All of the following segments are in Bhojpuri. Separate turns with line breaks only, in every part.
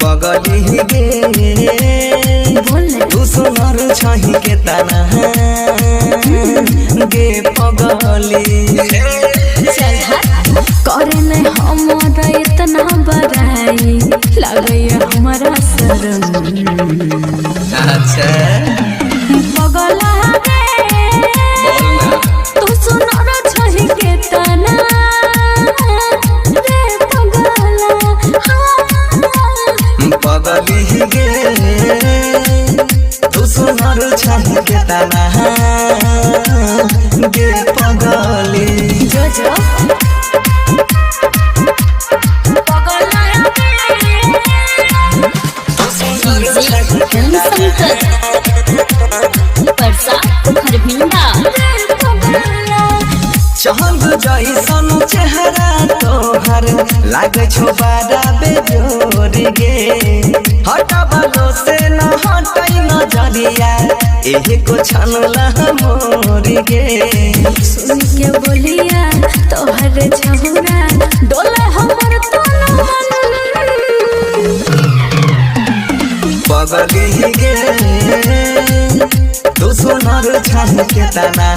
पगली गे तू सुनर छही के तना गे पगली
करे नहीं हमारा इतना बड़ाई लगे हमारा शर्म।
अच्छा
पगला तू सुनर छही के तना रे पगला
पगली गे तू सुनर छही के तना गे पगली
जो
चांद जैसन चेहरा तोहर लागे छो बड़ा बेजोर गे हटबलो से न हटई नजरिया एही को छनला मोर गे
सुन के बोलिया तोहर छहुरा डोले हमर तन
पगली गे तू सुनर छही के तना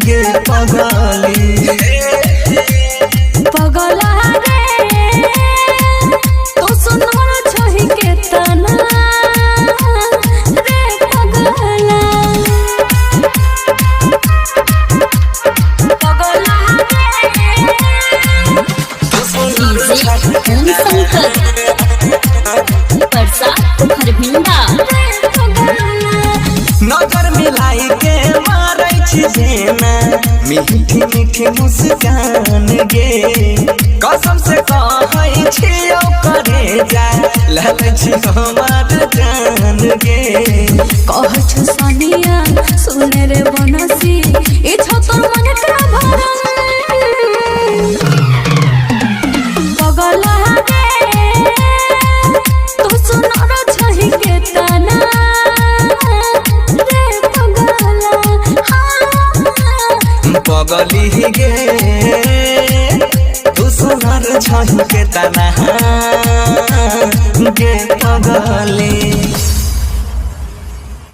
गे पगली
पगला रे तू सुनर छही के तना रे पगला पगला
तू सुनर छही के नजर मिलाई के मारै छी जेना मीठी मीठी मुस्कान गे कसम से कहै छियौ करे जा लल छी हमार जान गे
कह छ सनिया सुने रे बनसी ई छतर मन का भरम पगला तू सुनर छही के तना रे
पगली गे तू सुनर छही के तना